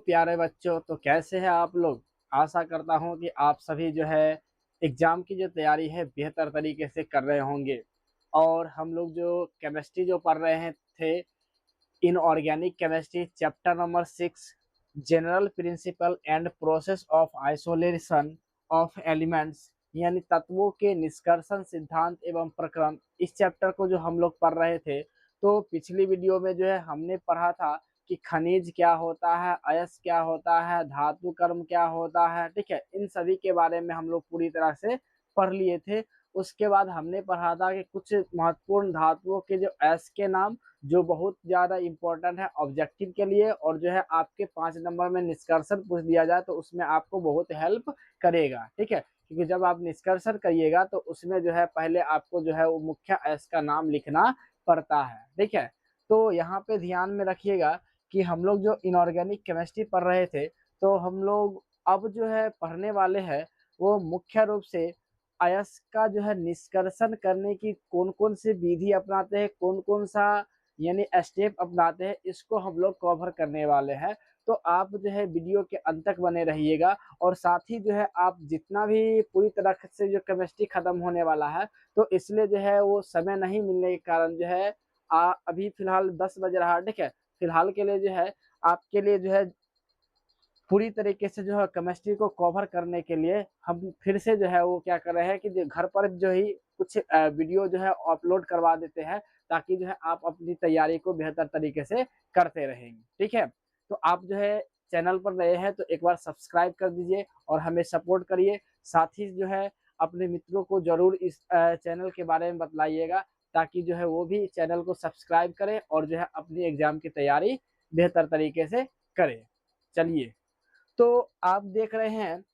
प्यारे बच्चों, तो कैसे हैं आप लोग। आशा करता हूं कि आप सभी जो है एग्जाम की जो तैयारी है बेहतर तरीके से कर रहे होंगे। और हम लोग जो केमिस्ट्री जो पढ़ रहे हैं थे, inorganic chemistry chapter number 6, general principle and process of isolation of elements, यानी तत्वों के निष्कर्षण सिद्धांत एवं प्रक्रम। इस चैप्टर को जो हम लोग पढ़ रहे थे, तो पिछली वीडियो में जो है हमने पढ़ा था कि खनिज क्या होता है, अयस्क क्या होता है, धातु कर्म क्या होता है। ठीक है, इन सभी के बारे में हम लोग पूरी तरह से पढ़ लिए थे। उसके बाद हमने पढ़ा था कि कुछ महत्वपूर्ण धातुओं के जो अयस्क के नाम, जो बहुत ज्यादा इंपॉर्टेंट है ऑब्जेक्टिव के लिए, और जो है आपके 5 नंबर में निष्कर्षण पूछ दिया जाए तो उसमें आपको बहुत हेल्प करेगा। ठीक है, क्योंकि जब आप निष्कर्षण करिएगा तो उसमें जो है पहले आपको जो है वो मुख्य अयस्क का नाम लिखना पड़ता है। ठीक है, तो यहाँ पे ध्यान में रखिएगा कि हम लोग जो इनऑर्गेनिक केमिस्ट्री पढ़ रहे थे, तो हम लोग अब जो है पढ़ने वाले हैं वो मुख्य रूप से अयस्क का जो है निष्कर्षण करने की कौन कौन सी विधि अपनाते हैं, कौन कौन सा यानी स्टेप अपनाते हैं, इसको हम लोग कवर करने वाले हैं। तो आप जो है वीडियो के अंत तक बने रहिएगा। और साथ ही जो है आप जितना भी पूरी तरह से जो केमिस्ट्री खत्म होने वाला है, तो इसलिए जो है वो समय नहीं मिलने के कारण जो है अभी फिलहाल 10 बज रहा है। ठीक है, फिलहाल के लिए जो है आपके लिए जो है पूरी तरीके से जो है केमिस्ट्री को कवर करने के लिए हम फिर से जो है वो क्या कर रहे हैं कि जो घर पर जो ही कुछ वीडियो जो है अपलोड करवा देते हैं, ताकि जो है आप अपनी तैयारी को बेहतर तरीके से करते रहेंगे। ठीक है, तो आप जो है चैनल पर नए हैं तो एक बार सब्सक्राइब कर दीजिए और हमें सपोर्ट करिए। साथ ही जो है अपने मित्रों को जरूर इस चैनल के बारे में बतलाइएगा, ताकि जो है वो भी चैनल को सब्सक्राइब करें और जो है अपनी एग्जाम की तैयारी बेहतर तरीके से करें। चलिए, तो आप देख रहे हैं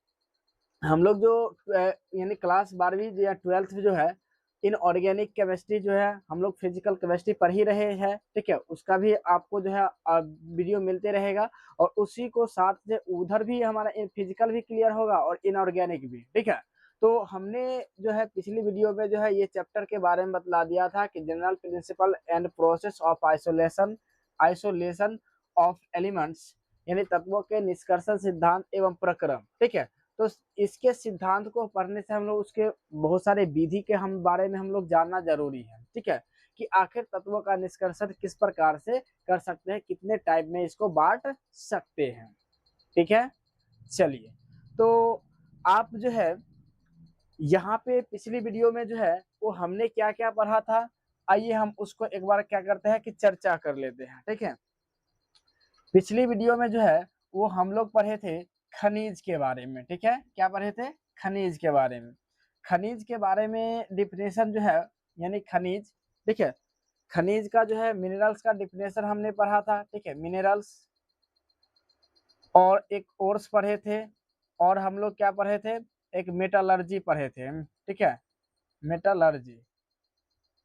हम लोग जो यानी क्लास 12वीं या 12th में जो है इनऑर्गेनिक केमिस्ट्री जो है हम लोग फिजिकल केमिस्ट्री पढ़ ही रहे हैं। ठीक है, उसका भी आपको जो है वीडियो मिलते रहेगा, और उसी को साथ से उधर भी हमारा फिजिकल भी क्लियर होगा और इनऑर्गेनिक भी। ठीक है, तो हमने जो है पिछली वीडियो में जो है ये चैप्टर के बारे में बतला दिया था कि general principle and process of isolation isolation of elements, यानी तत्वों के निष्कर्षण सिद्धांत एवं प्रक्रम। ठीक है, तो इसके सिद्धांत को पढ़ने से हम लोग उसके बहुत सारे विधि के हम बारे में हम लोग जानना जरूरी है। ठीक है, कि आखिर तत्वों का निष्कर्षण किस प्रकार से कर सकते हैं, कितने टाइप में इसको बांट सकते हैं। ठीक है, चलिए, तो आप जो है यहाँ पे पिछली वीडियो में जो है वो हमने क्या क्या पढ़ा था, आइए हम उसको एक बार क्या करते हैं कि चर्चा कर लेते हैं। ठीक है, पिछली वीडियो में जो है वो हम लोग पढ़े थे खनिज के बारे में। ठीक है, क्या पढ़े थे, खनिज के बारे में। खनिज के बारे में डिफिनेशन जो है, यानी खनिज। ठीक है, खनिज का जो है मिनरल्स का डिफिनेशन हमने पढ़ा था। ठीक है, मिनरल्स, और एक कोर्स पढ़े थे, और हम लोग क्या पढ़े थे, एक मेटालर्जी पढ़े थे। ठीक है, मेटालर्जी।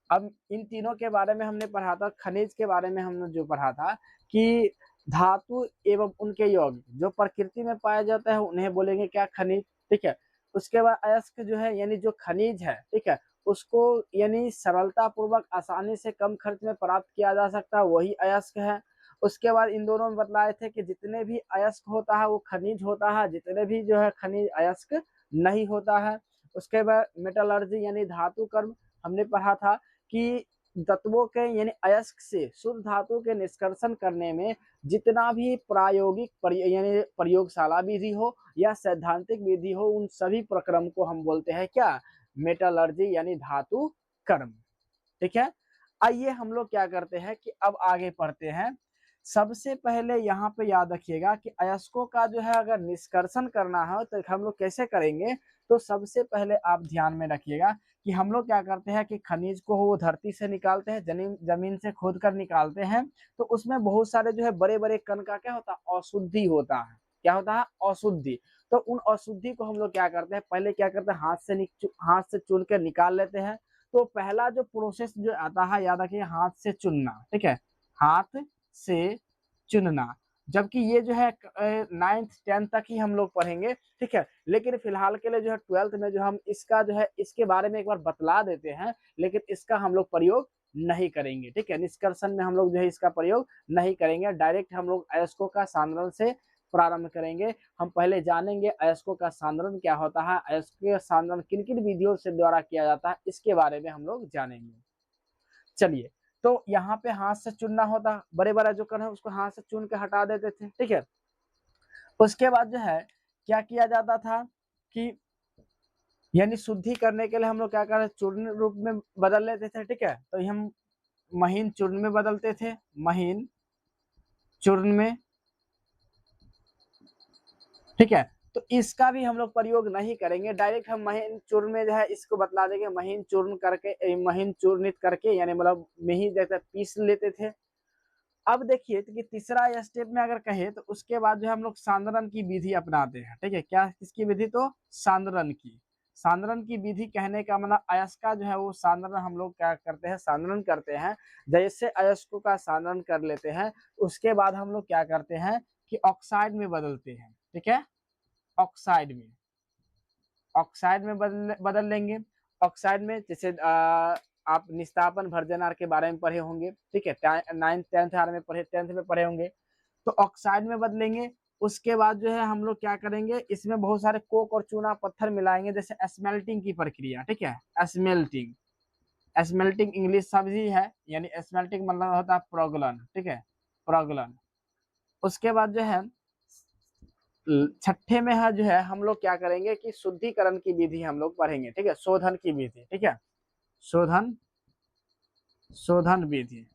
अब इन तीनों के बारे में हमने पढ़ा था। खनिज के बारे में हमने जो पढ़ा था कि धातु एवं उनके यौगिक जो प्रकृति में पाया जाता है उन्हें बोलेंगे क्या, खनिज। ठीक है, उसके बाद अयस्क जो है यानी जो खनिज है, ठीक है, उसको यानी सरलता पूर्वक आसानी से कम खर्च में प्राप्त किया जा सकता है, वही अयस्क है। उसके बाद इन दोनों में बतलाए थे कि जितने भी अयस्क होता है वो खनिज होता है, जितने भी जो है खनिज अयस्क नहीं होता है। उसके बाद मेटलर्जी यानी धातु कर्म हमने पढ़ा था कि तत्वों के यानी अयस्क से शुद्ध धातु के निष्कर्षण करने में जितना भी प्रायोगिक यानी प्रयोगशाला विधि हो या सैद्धांतिक विधि हो, उन सभी प्रक्रम को हम बोलते हैं क्या, मेटलर्जी यानी धातु कर्म। ठीक है, आइए हम लोग क्या करते हैं कि अब आगे पढ़ते हैं। सबसे पहले यहाँ पे याद रखिएगा कि अयस्कों का जो है अगर निष्कर्षण करना है तो हम लोग कैसे करेंगे। तो सबसे पहले आप ध्यान में रखिएगा कि हम लोग क्या करते हैं कि खनिज को वो धरती से निकालते हैं, जमीन से खोद कर निकालते हैं। तो उसमें बहुत सारे जो है बड़े बड़े कण का क्या होता है, अशुद्धि होता है। क्या होता है, अशुद्धि। तो उन अशुद्धि को हम लोग क्या करते हैं, पहले क्या करते हैं, हाथ से चुन कर निकाल लेते हैं। तो पहला जो प्रोसेस जो आता है, याद रखिए, हाथ से चुनना। ठीक है, हाथ से चुनना। जबकि ये जो है 9th 10th तक ही हम लोग पढ़ेंगे। ठीक है, लेकिन फिलहाल के लिए जो है 12th में जो हम इसका जो है इसके बारे में एक बार बतला देते हैं, लेकिन इसका हम लोग प्रयोग नहीं करेंगे। ठीक है, निष्कर्षण में हम लोग जो है इसका प्रयोग नहीं करेंगे, डायरेक्ट हम लोग अयस्कों का साधारण से प्रारंभ करेंगे। हम पहले जानेंगे अयस्कों का सांद्रण क्या होता है, अयस्कों का सांद्रण किन किन विधियों से द्वारा किया जाता है, इसके बारे में हम लोग जानेंगे। चलिए, तो यहाँ पे हाथ से चुनना होता, बड़े बड़ा जो कण है उसको हाथ से चुन के हटा देते थे, ठीक है। उसके बाद जो है क्या किया जाता था कि यानी शुद्धि करने के लिए हम लोग क्या कर रहे, चूर्ण रूप में बदल लेते थे, ठीक है। तो हम महीन चूर्ण में बदलते थे, महीन चूर्ण में, ठीक है। तो इसका भी हम लोग प्रयोग नहीं करेंगे, डायरेक्ट हम महीन चूर्ण में जो है इसको बतला देंगे, महीन चूर्ण करके, महीन चूर्णित करके, यानी मतलब मिही जैसे पीस लेते थे। अब देखिए कि तीसरा स्टेप में अगर कहे तो उसके बाद जो हम लोग सांद्रण की विधि अपनाते हैं, ठीक है। क्या किसकी विधि, तो सांद्रण की। सांद्रण की विधि कहने का मतलब अयस्क का जो है वो सांद्रण हम लोग क्या करते हैं, सांद्रण करते हैं। जैसे अयस्कों का सांद्रण कर लेते हैं उसके बाद हम लोग क्या करते हैं कि ऑक्साइड में बदलते हैं, ठीक है। ऑक्साइड में, ऑक्साइड में बदल लेंगे। ऑक्साइड में जैसे आप निस्तापन भर्जनार के बारे में पढ़े होंगे, ठीक है, 9th 10th आर में पढ़े, 10th में पढ़े होंगे। तो ऑक्साइड में बदलेंगे। उसके बाद जो है हम लोग क्या करेंगे, इसमें बहुत सारे कोक और चूना पत्थर मिलाएंगे, जैसे स्मेल्टिंग की प्रक्रिया, ठीक है। स्मेल्टिंग, स्मेल्टिंग इंग्लिश शब्द ही है, यानी स्मेल्टिंग मतलब होता है प्रोगलन, ठीक है, प्रोगलन। उसके बाद जो है छठे में है जो है हम लोग क्या करेंगे कि शुद्धिकरण की विधि हम लोग पढ़ेंगे, ठीक है, शोधन की विधि, ठीक है, शोधन, शोधन विधि,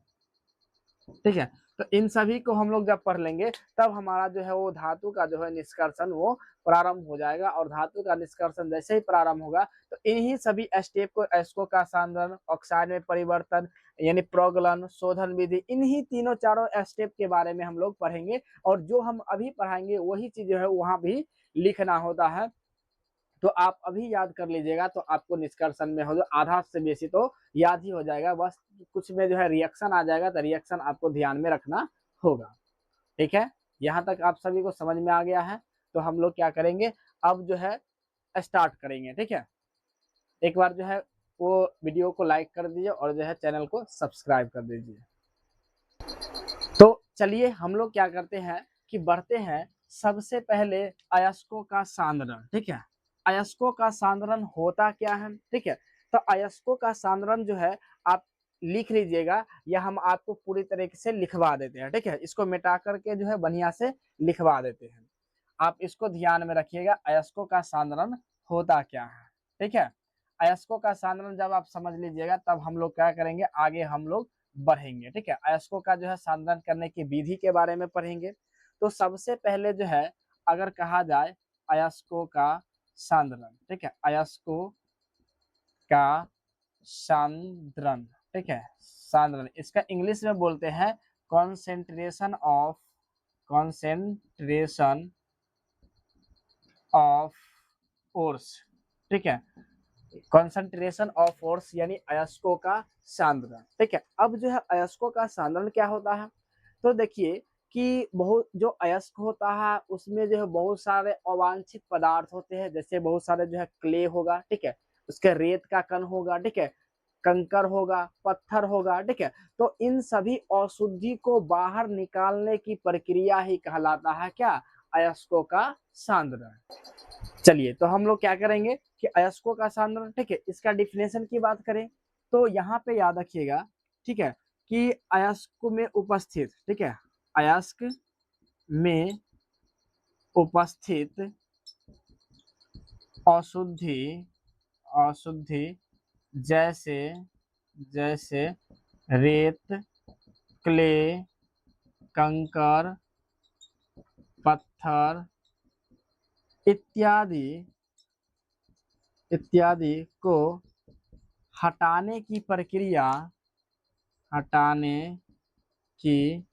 ठीक है। तो इन सभी को हम लोग जब पढ़ लेंगे तब हमारा जो है वो धातु का जो है निष्कर्षण वो प्रारंभ हो जाएगा। और धातु का निष्कर्षण जैसे ही प्रारंभ होगा तो इन्हीं सभी स्टेप को, अयस्कों का सांद्रण, ऑक्साइड में परिवर्तन यानी प्रोगलन, शोधन विधि, इन्हीं तीनों चारों स्टेप के बारे में हम लोग पढ़ेंगे। और जो हम अभी पढ़ाएंगे वही चीज जो है वहां भी लिखना होता है। तो आप अभी याद कर लीजिएगा तो आपको निष्कर्षण में हो जो आधा से बेसी तो याद ही हो जाएगा, बस कुछ में जो है रिएक्शन आ जाएगा तो रिएक्शन आपको ध्यान में रखना होगा, ठीक है। यहाँ तक आप सभी को समझ में आ गया है। तो हम लोग क्या करेंगे, अब जो है स्टार्ट करेंगे, ठीक है। एक बार जो है वो वीडियो को लाइक कर दीजिए और जो है चैनल को सब्सक्राइब कर दीजिए। तो चलिए हम लोग क्या करते हैं कि बढ़ते हैं। सबसे पहले अयस्कों का सांद्रण, ठीक है। अयस्कों का सांद्रण होता क्या है, ठीक है। तो अयस्कों का सांद्रण जो है आप लिख लीजिएगा या हम आपको पूरी तरीके से लिखवा देते हैं, ठीक है। इसको मिटा करके जो है बढ़िया से लिखवा देते हैं। आप इसको ध्यान में रखिएगा, अयस्कों का सांद्रण होता क्या है, ठीक है। अयस्कों का सांद्रण जब आप समझ लीजिएगा तब हम लोग क्या करेंगे, आगे हम लोग बढ़ेंगे, ठीक है। अयस्कों का जो है सांद्रण करने की विधि के बारे में पढ़ेंगे। तो सबसे पहले जो है अगर कहा जाए अयस्कों का सांद्रण, ठीक है, अयस्कों का सांद्रण, ठीक है, सांद्रण, इसका इंग्लिश में बोलते हैं concentration of, concentration of force, ठीक है, कॉन्सेंट्रेशन ऑफ फोर्स यानी अयस्कों का सांद्रण, ठीक है। अब जो है अयस्कों का सांद्रण क्या होता है, तो देखिए कि बहुत जो अयस्क होता है उसमें जो है बहुत सारे अवांछित पदार्थ होते हैं, जैसे बहुत सारे जो है क्ले होगा, ठीक है, उसके रेत का कण होगा, ठीक है, कंकर होगा, पत्थर होगा, ठीक है। तो इन सभी अशुद्धि को बाहर निकालने की प्रक्रिया ही कहलाता है क्या, अयस्कों का सांद्रण। चलिए तो हम लोग क्या करेंगे कि अयस्कों का सांद्रण, ठीक है, इसका डिफिनेशन की बात करें तो यहाँ पे याद रखिएगा, ठीक है, कि अयस्क में उपस्थित, ठीक है, अयस्क में उपस्थित अशुद्धि, अशुद्धि जैसे, जैसे रेत, क्ले, कंकर, पत्थर इत्यादि, इत्यादि को हटाने की प्रक्रिया, हटाने की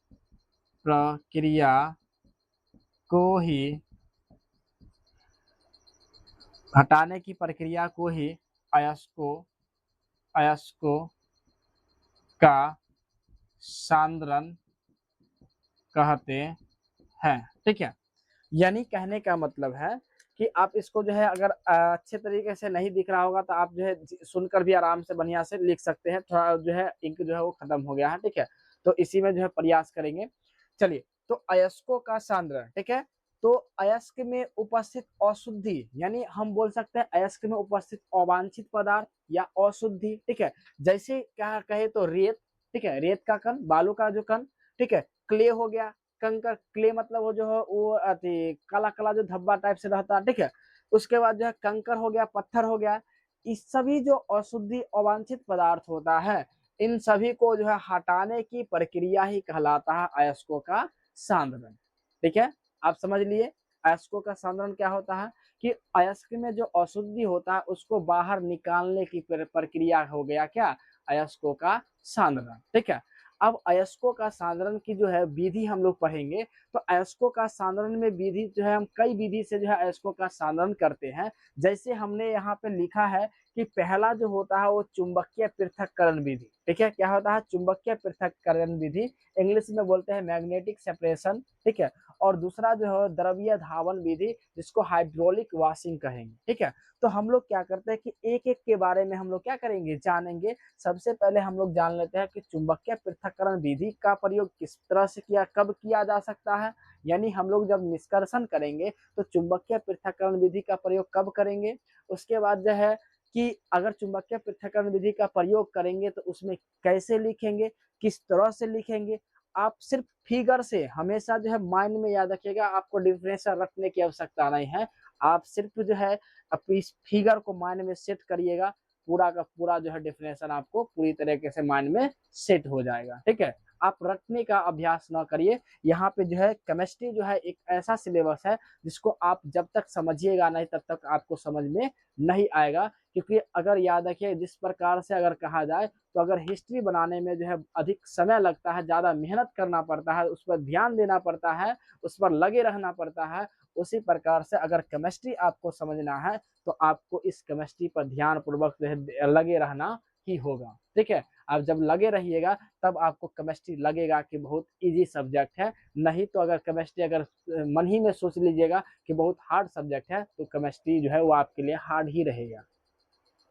प्रक्रिया को ही, हटाने की प्रक्रिया को ही अयस्कों, अयस्कों का सांद्रण कहते हैं, ठीक है। यानी कहने का मतलब है कि आप इसको जो है अगर अच्छे तरीके से नहीं दिख रहा होगा तो आप जो है सुनकर भी आराम से बढ़िया से लिख सकते हैं। थोड़ा जो है इंक जो है वो खत्म हो गया है, ठीक है, तो इसी में जो है प्रयास करेंगे। चलिए तो अयस्कों का सांद्रण, ठीक है, तो अयस्क में उपस्थित अशुद्धि, यानी हम बोल सकते हैं अयस्क में उपस्थित अवांछित पदार्थ या अशुद्धि, ठीक है। जैसे क्या कहे तो रेत, ठीक है, रेत का कण, बालू का जो कण, ठीक है, क्ले हो गया, कंकर, क्ले मतलब वो जो है वो काला काला जो धब्बा टाइप से रहता है, ठीक है। उसके बाद जो है कंकर हो गया, पत्थर हो गया। इस सभी जो अशुद्धि अवांछित पदार्थ होता है, इन सभी को जो है हटाने की प्रक्रिया ही कहलाता है अयस्कों का सांद्रण, ठीक है। आप समझ लिए अयस्कों का सांद्रण क्या होता है, कि अयस्क में जो अशुद्धि होता है उसको बाहर निकालने की प्रक्रिया हो गया क्या, अयस्कों का सांद्रण, ठीक है। अब अयस्कों का सांद्रण की जो है विधि हम लोग पढ़ेंगे। तो अयस्कों का सांद्रण में विधि जो है, हम कई विधि से जो है अयस्कों का सांद्रण करते हैं। जैसे हमने यहाँ पे लिखा है कि पहला जो होता है वो चुंबकीय पृथक्करण विधि, ठीक है। क्या होता है, चुंबकीय पृथक्करण विधि, इंग्लिश में बोलते हैं मैग्नेटिक सेपरेशन, ठीक है। और दूसरा जो है द्रवीय धावन विधि, जिसको हाइड्रोलिक वॉशिंग कहेंगे, ठीक है। तो हम लोग क्या करते हैं कि एक एक के बारे में हम लोग क्या करेंगे, जानेंगे। सबसे पहले हम लोग जान लेते हैं कि चुंबकीय पृथक्करण विधि का प्रयोग किस तरह से किया, कब किया जा सकता है। यानी हम लोग जब निष्कर्षण करेंगे तो चुंबकीय पृथक्करण विधि का प्रयोग कब करेंगे। उसके बाद जो है कि अगर चुंबकीय पृथक्करण विधि का प्रयोग करेंगे तो उसमें कैसे लिखेंगे, किस तरह से लिखेंगे। आप सिर्फ फिगर से हमेशा जो है माइंड में याद रखिएगा, आपको डिफरेंशियल रखने की आवश्यकता नहीं है। आप सिर्फ जो है अपनी इस फिगर को माइंड में सेट करिएगा, पूरा का पूरा जो है डिफरेंशियल आपको पूरी तरीके से माइंड में सेट हो जाएगा, ठीक है। आप रटने का अभ्यास ना करिए। यहाँ पे जो है केमिस्ट्री जो है एक ऐसा सिलेबस है जिसको आप जब तक समझिएगा नहीं तब तक आपको समझ में नहीं आएगा। क्योंकि अगर याद रखिए, जिस प्रकार से अगर कहा जाए तो अगर हिस्ट्री बनाने में जो है अधिक समय लगता है, ज़्यादा मेहनत करना पड़ता है, उस पर ध्यान देना पड़ता है, उस पर लगे रहना पड़ता है, उसी प्रकार से अगर केमिस्ट्री आपको समझना है तो आपको इस केमिस्ट्री पर ध्यान पूर्वक लगे रहना ही होगा, ठीक है। आप जब लगे रहिएगा तब आपको केमिस्ट्री लगेगा कि बहुत इजी सब्जेक्ट है। नहीं तो अगर केमिस्ट्री अगर मन ही में सोच लीजिएगा कि बहुत हार्ड सब्जेक्ट है तो केमिस्ट्री जो है वो आपके लिए हार्ड ही रहेगा,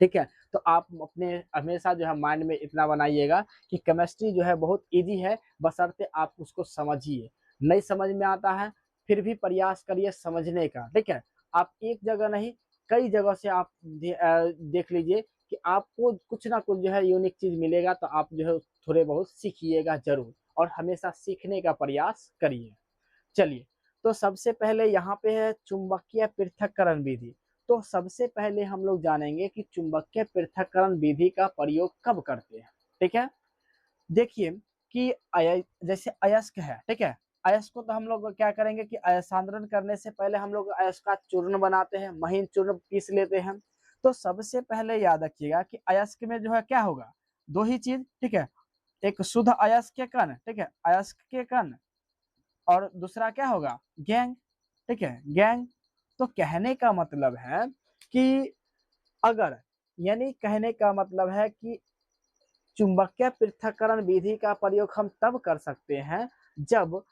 ठीक है। तो आप अपने हमेशा जो है माइंड में इतना बनाइएगा कि केमिस्ट्री जो है बहुत इजी है, बशर्ते आप उसको समझिए। नहीं समझ में आता है फिर भी प्रयास करिए समझने का, ठीक है। आप एक जगह नहीं, कई जगह से आप देख लीजिए कि आपको कुछ ना कुछ जो है यूनिक चीज मिलेगा, तो आप जो है थोड़े बहुत सीखिएगा जरूर, और हमेशा सीखने का प्रयास करिए। चलिए, तो सबसे पहले यहाँ पे है चुंबकीय पृथक्करण विधि। तो सबसे पहले हम लोग जानेंगे कि चुंबकीय पृथक्करण विधि का प्रयोग कब करते हैं, ठीक है। देखिए कि जैसे अयस्क है, ठीक है। अयस्क को तो हम लोग क्या करेंगे कि सांद्रण करने से पहले हम लोग अयस्क का चूर्ण बनाते हैं, महीन चूर्ण पीस लेते हैं। तो सबसे पहले याद रखिएगा कि अयस्क में जो है क्या होगा, दो ही चीज, ठीक है। एक शुद्ध अयस्क के कण, ठीक है, अयस्क के कण, और दूसरा क्या होगा, गैंग, ठीक है, गैंग। तो कहने का मतलब है कि अगर, यानी कहने का मतलब है कि चुंबकीय पृथक्करण विधि का प्रयोग हम तब कर सकते हैं जब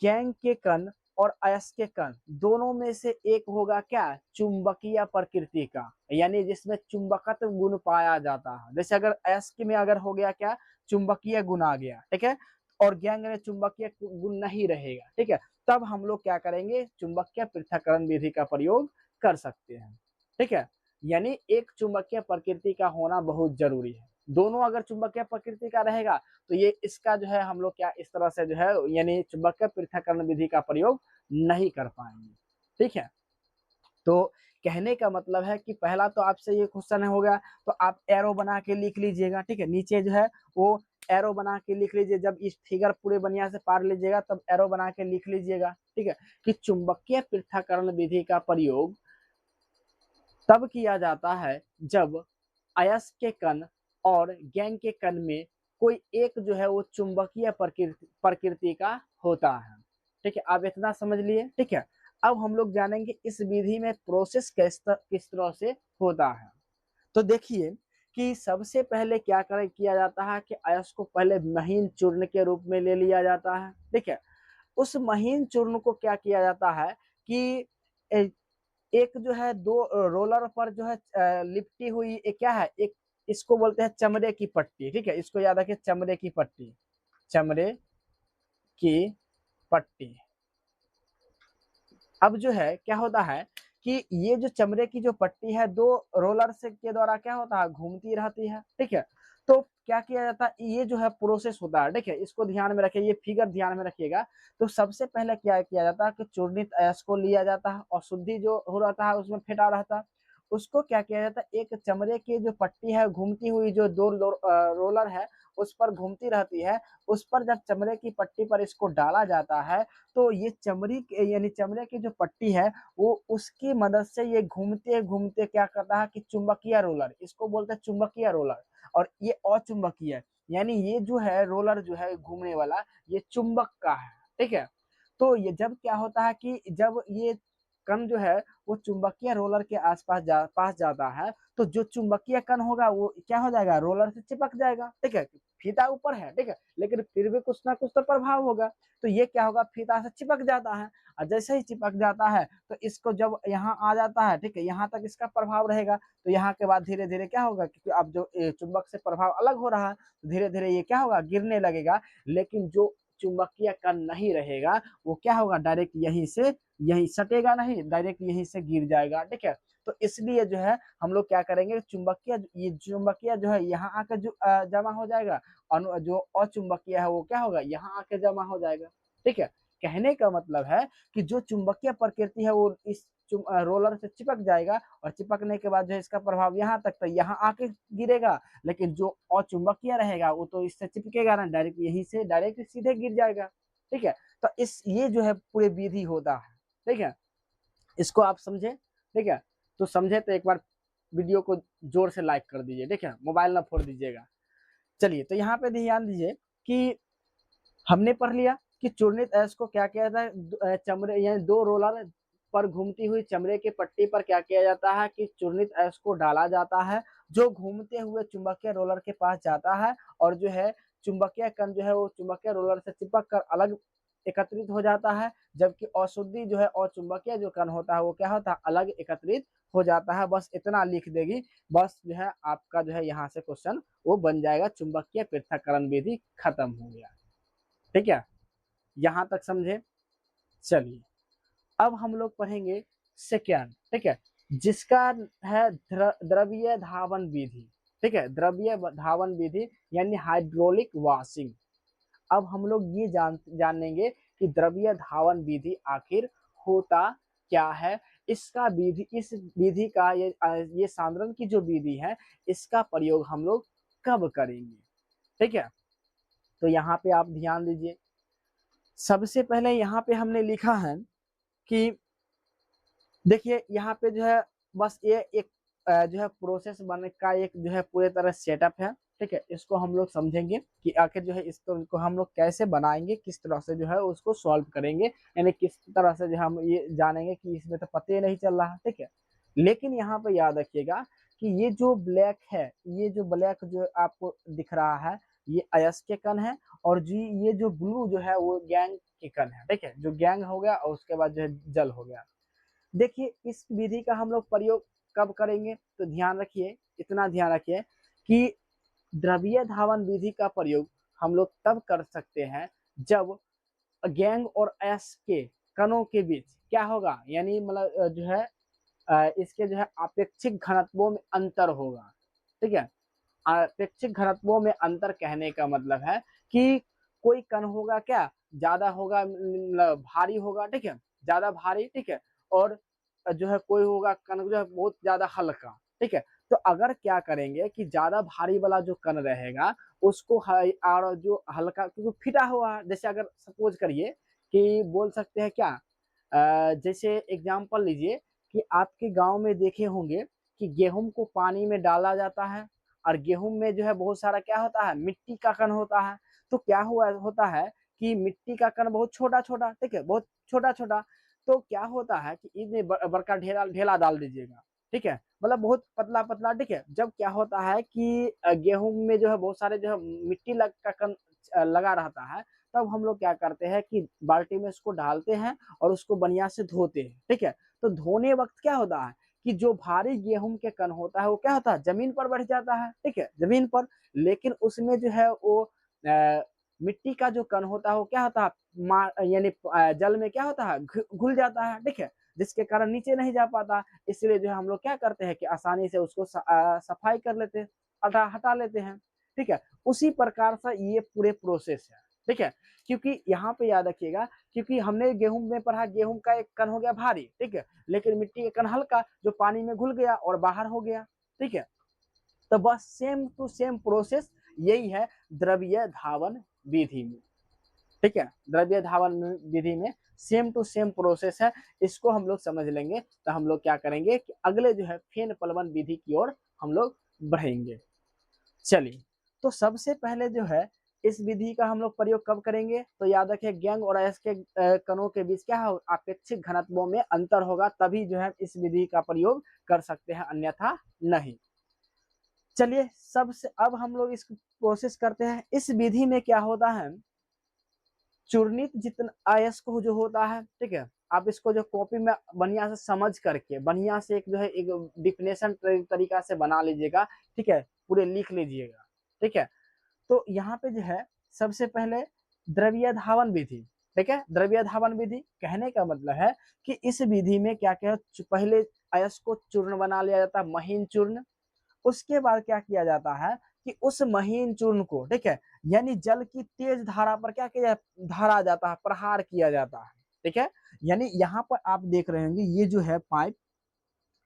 गैंग के कण और अयस्क के कण दोनों में से एक होगा क्या, चुंबकीय प्रकृति का, यानी जिसमें चुंबकत्व गुण पाया जाता है। जैसे अगर अयस्क में अगर हो गया क्या, चुंबकीय गुण आ गया, ठीक है, और गैंग में चुंबकीय गुण नहीं रहेगा, ठीक है, तब हम लोग क्या करेंगे, चुंबकीय पृथक्करण विधि का प्रयोग कर सकते हैं, ठीक है। यानी एक चुंबकीय प्रकृति का होना बहुत जरूरी है। दोनों अगर चुंबकीय प्रकृति का रहेगा तो ये इसका जो है हम लोग क्या इस तरह से जो है यानी चुंबकीय पृथक्करण विधि का प्रयोग नहीं कर पाएंगे, ठीक है। तो कहने का मतलब है कि पहला तो आपसे ये क्वेश्चन हो गया, तो आप एरो बना के लिख लीजिएगा, ठीक है, नीचे जो है वो एरो बना के लिख लीजिए। जब इस फिगर पूरे बढ़िया से पार लीजिएगा तब एरो बना के लिख लीजिएगा, ठीक है, कि चुंबकीय पृथक्करण विधि का प्रयोग तब किया जाता है जब अयस्क के कण और गैंग के कण में कोई एक जो है वो चुंबकीय प्रकृति का होता है, ठीक है। आप इतना समझ लिए, ठीक है। अब हम लोग जानेंगे इस विधि में प्रोसेस किस तरह से होता है। तो देखिए कि सबसे पहले क्या किया जाता है कि अयस्क को पहले महीन चूर्ण के रूप में ले लिया जाता है, ठीक है। उस महीन चूर्ण को क्या किया जाता है कि एक जो है दो रोलर पर जो है लिपटी हुई एक क्या है, एक इसको बोलते हैं चमड़े की पट्टी, ठीक है, इसको याद रखिए, चमड़े की पट्टी, चमड़े की पट्टी, अब जो है क्या होता है कि ये जो चमड़े की जो पट्टी है 2 रोलर से के द्वारा क्या होता है घूमती रहती है, ठीक है। तो क्या किया जाता है ये जो है प्रोसेस होता है, ठीक है, इसको ध्यान में रखिए, ये फिगर ध्यान में रखिएगा। तो सबसे पहले क्या किया जाता है कि चूर्णित अयस्क को लिया जाता है और शुद्धि जो हो रहता है उसमें फेंटा रहता है। उसको क्या किया जाता है एक चमड़े की जो पट्टी है घूमती हुई जो 2 रोलर है उस पर घूमती रहती है, उस पर जब चमड़े की पट्टी पर इसको डाला जाता है तो ये चमड़ी यानी चमड़े की जो पट्टी है वो उसकी मदद से ये घूमते-घूमते क्या करता है कि चुंबकीय रोलर, इसको बोलते हैं चुंबकीय रोलर और ये अचुंबकीय यानी ये जो है रोलर जो है घूमने वाला ये चुंबक का है, ठीक है? तो ये जब क्या होता है कि जब ये कण जो है वो चुंबकीय रोलर के आस-पास पास जाता है, तो जो चुंबकीय कण होगा वो क्या हो जाएगा रोलर से चिपक जाएगा, ठीक है? फीता ऊपर है, ठीक है? लेकिन फिर भी कुछ ना कुछ तो प्रभाव होगा, तो ये क्या होगा फीता से चिपक जाता है और जैसे ही चिपक जाता है तो इसको जब यहाँ आ जाता है, ठीक है? यहाँ तक इसका प्रभाव रहेगा, तो यहाँ के बाद धीरे-धीरे क्या होगा क्योंकि अब जो चुंबक से प्रभाव अलग हो रहा है, तो धीरे-धीरे ये क्या होगा गिरने लगेगा, लेकिन जो चुंबकीय कण नहीं रहेगा, वो क्या होगा डायरेक्ट यहीं सटेगा नहीं, डायरेक्ट यहीं से गिर जाएगा, ठीक है? तो इसलिए जो है हम लोग क्या करेंगे चुंबकीय जो है यहाँ आकर जमा हो जाएगा और जो अचुंबकीय है वो क्या होगा यहाँ आके जमा हो जाएगा, ठीक है? कहने का मतलब है कि जो चुंबकीय प्रकृति है वो इस रोलर से चिपक जाएगा और चिपकने के बाद जो है इसका प्रभाव यहाँ तक तो यहाँ आके गिरेगा, लेकिन जो अचुंबकीय रहेगा वो तो इससे चिपकेगा ना डायरेक्ट यहीं से डायरेक्ट सीधे गिर जाएगा, ठीक है? तो इस ये जो है पूरी विधि होता है, ठीक है? इसको आप समझे, ठीक है? तो समझे तो एक बार वीडियो को जोर से लाइक कर दीजिए, ठीक है? मोबाइल ना फोड़ दीजिएगा। चलिए तो यहाँ पे ध्यान दीजिए कि हमने पढ़ लिया कि चूर्णित अयस्क को क्या किया जाता है चमड़े यानी 2 रोलर पर घूमती हुई चमड़े की पट्टी पर क्या किया जाता है कि चूर्णित अयस्क को डाला जाता है, जो घूमते हुए चुंबकीय रोलर के पास जाता है और जो है चुंबकीय कण जो है वो चुंबकीय रोलर से चिपक कर अलग एकत्रित हो जाता है, जबकि अशुद्धि जो है अचुंबकीय जो कण होता है वो क्या होता है अलग एकत्रित हो जाता है। बस इतना लिख देगी, बस जो है आपका जो है यहाँ से क्वेश्चन वो बन जाएगा, चुंबकीय पृथक्करण विधि खत्म हो गया, ठीक है? यहाँ तक समझे? चलिए अब हम लोग पढ़ेंगे सेकेंड, ठीक है, जिसका है द्रव्य धावन विधि, ठीक है, द्रव्य धावन विधि यानी हाइड्रोलिक वॉशिंग। अब हम लोग ये जानेंगे कि द्रव्य धावन विधि आखिर होता क्या है, इसका विधि इस विधि का ये सांद्रण की जो विधि है इसका प्रयोग हम लोग कब करेंगे, ठीक है? तो यहाँ पे आप ध्यान दीजिए, सबसे पहले यहाँ पे हमने लिखा है कि देखिए यहाँ पे जो है बस ये एक जो है प्रोसेस बनने का एक जो है पूरे तरह सेटअप है, ठीक है? इसको हम लोग समझेंगे कि आखिर जो है इसको हम लोग कैसे बनाएंगे, किस तरह से जो है उसको सॉल्व करेंगे, यानी किस तरह से जो हम ये जानेंगे कि इसमें तो पता ही नहीं चल रहा, ठीक है? लेकिन यहाँ पे याद रखिएगा कि ये जो ब्लैक है, ये जो ब्लैक जो आपको दिख रहा है ये अयस्क के कण है और जी ये जो ब्लू जो है वो गैंग के कण है, ठीक है? जो गैंग हो गया और उसके बाद जो है जल हो गया। देखिए इस विधि का हम लोग प्रयोग कब करेंगे तो ध्यान रखिए, इतना ध्यान रखिए कि द्रव्य धावन विधि का प्रयोग हम लोग तब कर सकते हैं जब गैंग और एस के कणों के बीच क्या होगा, यानी मतलब जो है इसके जो है अपेक्षिक घनत्वों में अंतर होगा, ठीक है? अपेक्षिक घनत्वों में अंतर कहने का मतलब है कि कोई कण होगा क्या ज्यादा होगा भारी होगा, ठीक है, ज्यादा भारी, ठीक है, और जो है कोई होगा कण जो है बहुत ज्यादा हल्का, ठीक है। तो अगर क्या करेंगे कि ज्यादा भारी वाला जो कण रहेगा उसको और जो हल्का क्योंकि फिटा हुआ, जैसे अगर सपोज करिए कि बोल सकते हैं क्या जैसे एग्जाम्पल लीजिए कि आपके गांव में देखे होंगे कि गेहूं को पानी में डाला जाता है और गेहूं में जो है बहुत सारा क्या होता है मिट्टी का कण होता है, तो क्या हुआ होता है कि मिट्टी का कण बहुत छोटा छोटा, ठीक है, बहुत छोटा छोटा, तो क्या होता है कि इसमें बड़का ढेला ढेला डाल दीजिएगा, ठीक है, मतलब बहुत पतला पतला, ठीक है, जब क्या होता है कि गेहूं में जो है बहुत सारे जो है मिट्टी का कण लगा रहता है, तब हम लोग क्या करते हैं कि बाल्टी में इसको डालते हैं और उसको बढ़िया से धोते हैं, ठीक है। तो धोने वक्त क्या होता है कि जो भारी गेहूं के कण होता है वो क्या होता है जमीन पर बैठ जाता है, ठीक है, जमीन पर, लेकिन उसमें जो है वो मिट्टी का जो कण होता है वो क्या होता है यानी जल में क्या होता है घुल जाता है, ठीक है, जिसके कारण नीचे नहीं जा पाता। इसलिए जो है हम लोग क्या करते हैं कि आसानी से उसको सफाई कर लेते हैं, हटा हटा लेते हैं, ठीक है। उसी प्रकार से ये पूरे प्रोसेस है, ठीक है। क्योंकि यहाँ पे याद रखिएगा, क्योंकि हमने गेहूं में पढ़ा गेहूं का एक कण हो गया भारी, ठीक है, लेकिन मिट्टी का कण हल्का जो पानी में घुल गया और बाहर हो गया, ठीक है। तो बस सेम टू सेम प्रोसेस यही है द्रव्य धावन विधि में, ठीक है। द्रव्य धावन विधि में सेम टू सेम प्रोसेस है। इसको हम लोग समझ लेंगे तो हम लोग क्या करेंगे कि अगले जो है फेन प्लवन विधि की ओर हम लोग बढ़ेंगे। चलिए, तो सबसे पहले जो है इस विधि का हम लोग प्रयोग कब करेंगे, तो याद रखिए गैंग और अयस्क के कणों के बीच क्या हो अपेक्षित घनत्वों में अंतर होगा, तभी जो है इस विधि का प्रयोग कर सकते हैं, अन्यथा नहीं। चलिए, सबसे अब हम लोग इसको प्रोसेस करते हैं। इस विधि में क्या होता है, चूर्णित जितना अयस्क जो होता है, ठीक है, आप इसको जो कॉपी में बढ़िया से समझ करके बढ़िया से एक जो है एक डिफिनेशन तरीका से बना लीजिएगा, ठीक है, पूरे लिख लीजिएगा, ठीक है। तो यहाँ पे जो है सबसे पहले द्रव्य धावन विधि, ठीक है। द्रव्य धावन विधि कहने का मतलब है कि इस विधि में क्या क्या पहले अयस्क को चूर्ण बना लिया जाता है, महीन चूर्ण। उसके बाद क्या किया जाता है कि उस महीन चूर्ण को, ठीक है, यानी जल की तेज धारा पर क्या किया धारा जाता है, प्रहार किया जाता है, ठीक है। यानी यहाँ पर आप देख रहे होंगे ये जो है पाइप,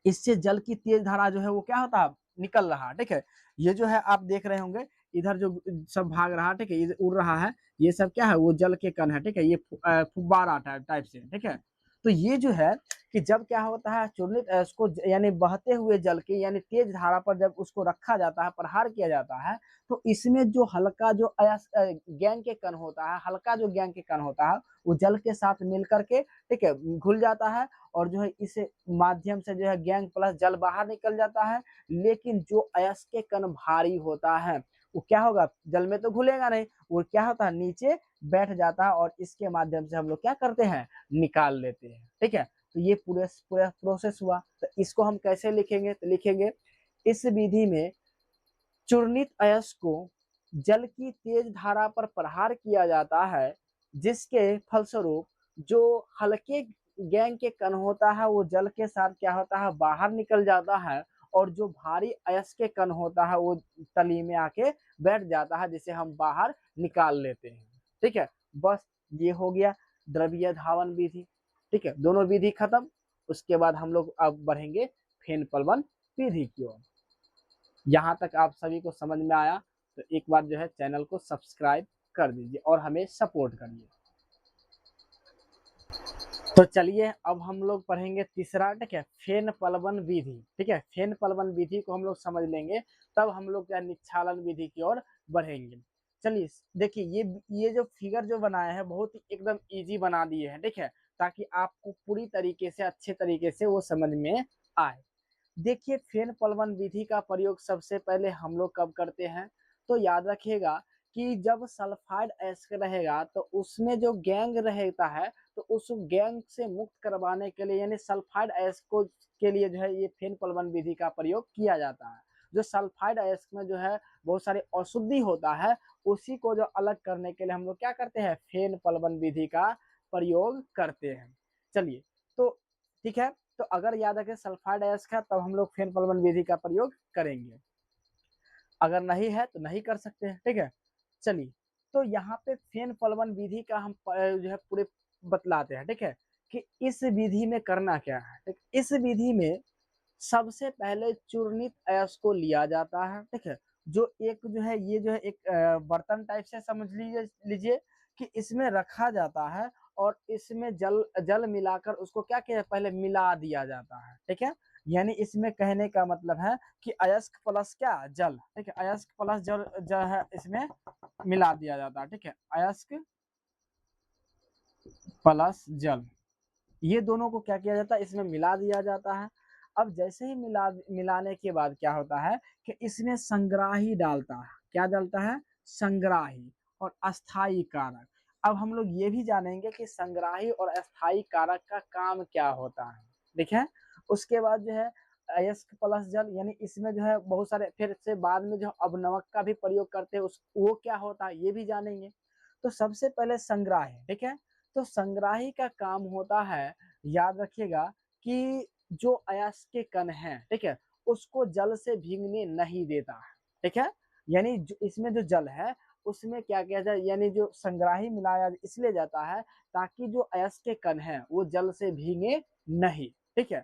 इससे जल की तेज धारा जो है वो क्या होता है निकल रहा है, ठीक है। ये जो है आप देख रहे होंगे इधर जो सब भाग रहा है, ठीक है, ये उड़ रहा है, ये सब क्या है वो जल के कण है, ठीक है, ये फुब्बारा टाइप से, ठीक है। तो ये जो है कि जब क्या होता है चूर्णित उसको यानी बहते हुए जल के यानी तेज धारा पर जब उसको रखा जाता है, प्रहार किया जाता है, तो इसमें जो हल्का जो गैंग के कण होता है, हल्का जो गैंग के कण होता है वो जल के साथ मिल करके, ठीक है, घुल जाता है, और जो है इस माध्यम से जो है गैंग प्लस जल बाहर निकल जाता है। लेकिन जो अयस्क कण भारी होता है वो क्या होगा, जल में तो घुलेगा नहीं, वो क्या होता है नीचे बैठ जाता है, और इसके माध्यम से हम लोग क्या करते हैं निकाल लेते हैं, ठीक है। तो ये पूरे पूरा प्रोसेस हुआ। तो इसको हम कैसे लिखेंगे, तो लिखेंगे इस विधि में चूर्णित अयस्क को जल की तेज धारा पर प्रहार किया जाता है, जिसके फलस्वरूप जो हल्के गैंग के कण होता है वो जल के साथ क्या होता है बाहर निकल जाता है, और जो भारी अयस्क के कण होता है वो तली में आके बैठ जाता है, जिसे हम बाहर निकाल लेते हैं, ठीक है। बस ये हो गया द्रव्य धावन विधि, ठीक है, दोनों विधि खत्म। उसके बाद हम लोग अब बढ़ेंगे फेन प्लवन विधि की ओर। यहाँ तक आप सभी को समझ में आया तो एक बार जो है चैनल को सब्सक्राइब कर दीजिए और हमें सपोर्ट करिए। तो चलिए अब हम लोग पढ़ेंगे तीसरा, ठीक है, फेन प्लवन विधि, ठीक है। फेन प्लवन विधि को हम लोग समझ लेंगे, तब हम लोग क्या निक्षालन विधि की ओर बढ़ेंगे। चलिए देखिए ये जो फिगर जो बनाया है बहुत ही एकदम इजी बना दिए हैं, ठीक है, ताकि आपको पूरी तरीके से अच्छे तरीके से वो समझ में आए। देखिए फेन प्लवन विधि का प्रयोग सबसे पहले हम लोग कब करते हैं, तो याद रखिएगा कि जब सल्फाइड एसिड रहेगा तो उसमें जो गैंग रहता है, तो उस गैंग से मुक्त करवाने के लिए यानी सल्फाइड एसिड को के लिए जो है ये फेन प्लवन विधि का प्रयोग किया जाता है। जो सल्फाइड एसिड में जो है बहुत सारे अशुद्धि होता है, उसी को जो अलग करने के लिए हम लोग क्या करते हैं फेन प्लवन विधि का प्रयोग करते हैं। चलिए, तो ठीक है, तो अगर याद रखें सल्फाइड अयस्क है तब हम लोग फेन प्लवन विधि का प्रयोग करेंगे, अगर नहीं है तो नहीं कर सकते हैं, ठीक है। चलिए, तो यहाँ पे फेन प्लवन विधि का हम जो है पूरे बतलाते हैं, ठीक है, कि इस विधि में करना क्या है। ठीक, इस विधि में सबसे पहले चूर्णित अयस्क को लिया जाता है, ठीक है, जो एक जो है ये जो है एक बर्तन टाइप से समझ लीजिए कि इसमें रखा जाता है, और इसमें जल जल मिलाकर उसको क्या किया पहले मिला दिया जाता है, ठीक है। यानी इसमें कहने का मतलब है कि अयस्क प्लस क्या जल, ठीक है, अयस्क प्लस जल जो है इसमें मिला दिया जाता है, ठीक है, अयस्क प्लस जल, ये दोनों को क्या किया जाता है इसमें मिला दिया जाता है। अब जैसे ही मिलाने के बाद क्या होता है कि इसमें संग्राही डालता है, क्या डालता है संग्राही और अस्थाई कारक। अब हम लोग ये भी जानेंगे कि संग्राही और अस्थाई कारक का काम क्या होता है, देखें। उसके बाद जो है अयस्क प्लस जल, यानी इसमें जो है बहुत सारे फिर से बाद में जो अवनवक का भी प्रयोग करते हैं, उस वो क्या होता है ये भी जानेंगे। तो सबसे पहले संग्राही, ठीक है। तो संग्राही का काम होता है, याद रखिएगा, कि जो अयस्क के कण हैं, ठीक है, उसको जल से भीगने नहीं देता है, ठीक है। यानी इसमें जो जल है उसमें क्या किया जाए, यानी जो संग्राही मिलाया इसलिए जाता है ताकि जो अयस्क के कण हैं वो जल से भीगे नहीं, ठीक है।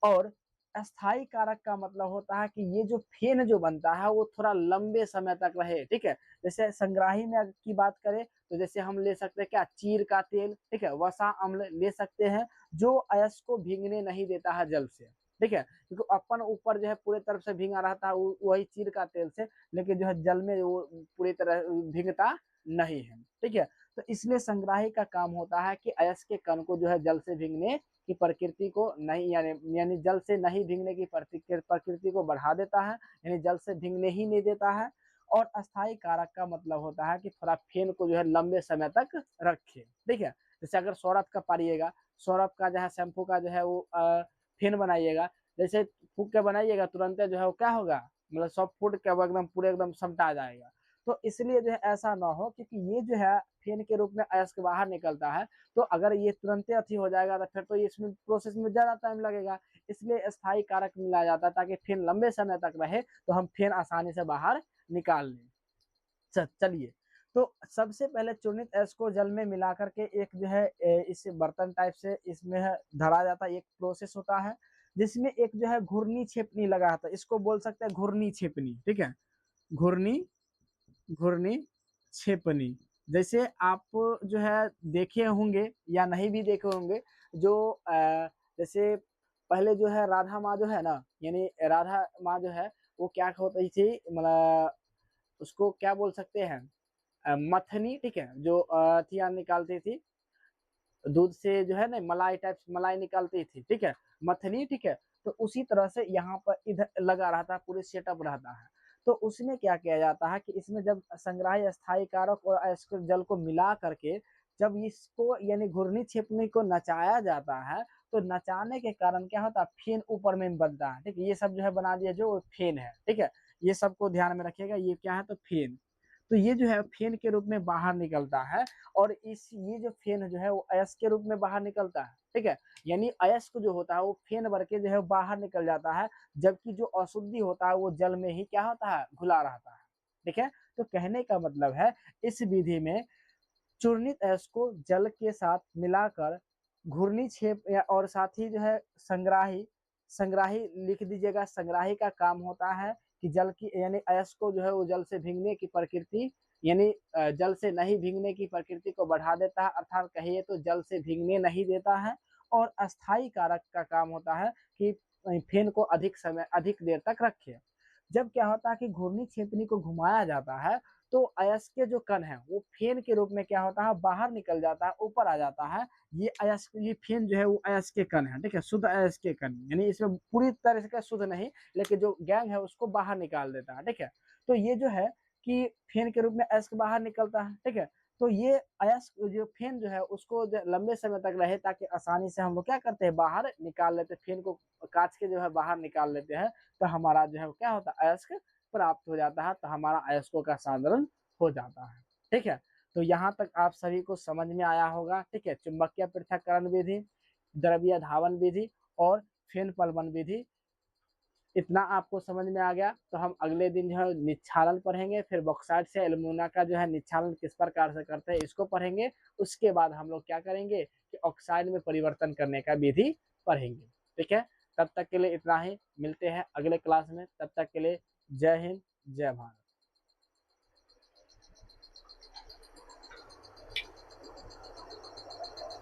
और अस्थाई कारक का मतलब होता है कि ये जो फेन जो बनता है वो थोड़ा लंबे समय तक रहे, ठीक है। जैसे संग्राही में की बात करें तो जैसे हम ले सकते हैं क्या, चीर का तेल, ठीक है, वसा अम्ल ले सकते हैं, जो अयस्क को भीगने नहीं देता है जल से, ठीक है। क्योंकि अपन ऊपर जो है पूरे तरफ से भींगा रहता है वही चीर का तेल से, लेकिन जो है जल में वो पूरी तरह भीगता नहीं है, ठीक है। तो इसलिए संग्राही का काम होता है कि अयस्क के कण को जो है जल से भीगने की प्रकृति को नहीं, यानी जल से नहीं भीगने की प्रकृति को बढ़ा देता है, यानी जल से भीगने ही नहीं देता है। और अस्थाई कारक का मतलब होता है कि थोड़ा फेन को जो है लंबे समय तक रखे, ठीक है। जैसे अगर सौरभ का पारिएगा, सौरभ का जो है शैम्पू का जो है वो फेन बनाइएगा, जैसे फूक के बनाइएगा तुरंत जो है वो क्या होगा, मतलब सब फूट के वो एकदम पूरे एकदम समटा जाएगा। तो इसलिए जो है ऐसा ना हो, क्योंकि ये जो है फेन के रूप में अयस्क बाहर निकलता है, तो अगर ये तुरंत अथी हो जाएगा तो फिर तो इसमें प्रोसेस में ज्यादा टाइम लगेगा। इसलिए स्थायी कारक मिलाया जाता है ताकि फेन लंबे समय तक रहे, तो हम फेन आसानी से बाहर निकाल लें। चलिए, तो सबसे पहले चूर्णित अयस्क को जल में मिला करके एक जो है इस बर्तन टाइप से इसमें धरा जाता है, एक प्रोसेस होता है जिसमें एक जो है घूर्णी छेपनी लगा था, इसको बोल सकते हैं घूर्णी छेपनी, ठीक है। घूर्णी घूर्णी छेपनी, जैसे आप जो है देखे होंगे या नहीं भी देखे होंगे, जो जैसे पहले जो है राधा माँ जो है ना, यानी राधा माँ जो है वो क्या होती थी, मतलब उसको क्या बोल सकते हैं, मथनी, ठीक है, जो थिया निकालती थी दूध से, जो है ना मलाई टाइप मलाई निकालती थी, ठीक है, मथनी, ठीक है। तो उसी तरह से यहाँ पर इधर लगा रहता है, पूरे सेटअप रहता है। तो उसमें क्या किया जाता है कि इसमें जब संग्राही स्थायी कारक और अयस्क जल को मिला करके जब इसको यानी घूर्णी छिपनी को नचाया जाता है, तो नचाने के कारण क्या होता है, फेन ऊपर में बनता है, ठीक है। ये सब जो है बना दिया जो फेन है, ठीक है। ये सबको ध्यान में रखिएगा, ये क्या है, तो फेन। तो ये जो है फेन के रूप में बाहर निकलता है, और इस ये जो फेन जो है वो अयस्क के रूप में बाहर निकलता है, ठीक है। यानी अयस्क जो होता है वो फेन भर के जो है बाहर निकल जाता है, जबकि जो अशुद्धि होता है वो जल में ही क्या होता है, घुला रहता है, ठीक है। तो कहने का मतलब है इस विधि में चूर्णित अयस्क को जल के साथ मिलाकर घूर्णी छेप और साथ ही जो है संग्राही, संग्राही लिख दीजिएगा, संग्राही का काम होता है कि जल की यानी अयस्क को जो है वो जल से भीगने की प्रकृति, यानी जल से नहीं भीगने की प्रकृति को बढ़ा देता है, अर्थात कहिए तो जल से भीगने नहीं देता है। और अस्थाई कारक का काम होता है कि फेन को अधिक समय अधिक देर तक रखे। जब क्या होता है कि घूर्णी छेपनी को घुमाया जाता है, तो अयस्क के जो कण है वो फेन के रूप में क्या होता है, बाहर निकल जाता है, ऊपर आ जाता है। ये अयस्क, ये फेन जो है वो अयस्क के कण है, ठीक है, शुद्ध अयस्क के कण, यानी इसमें पूरी तरह से शुद्ध नहीं, लेकिन जो गैंग है उसको बाहर निकाल देता है, ठीक है। तो ये जो है कि फेन के रूप में अयस्क बाहर निकलता है, ठीक है। तो ये अयस्क जो फेन जो है उसको लंबे समय तक रहे, ताकि आसानी से हम लोग क्या करते हैं, बाहर निकाल लेते हैं, फेन को काट के जो है बाहर निकाल लेते हैं। तो हमारा जो है क्या होता है, अयस्क प्राप्त हो जाता है, तो हमारा अयस्कों का सांद्रण हो जाता है, ठीक है। तो यहाँ तक आप सभी को समझ में आया होगा, ठीक है। चुंबकीय पृथक्करण विधि, द्रव्य धावन विधि और फेन पलवन विधि, इतना आपको समझ में आ गया। तो हम अगले दिन जो है निच्छालन पढ़ेंगे, फिर बॉक्साइट से एल्यूमिना का जो है निच्छालन किस प्रकार से करते हैं इसको पढ़ेंगे। उसके बाद हम लोग क्या करेंगे कि ऑक्साइड में परिवर्तन करने का विधि पढ़ेंगे, ठीक है। तब तक के लिए इतना ही, मिलते हैं अगले क्लास में, तब तक के लिए जय हिंद, जय भारत।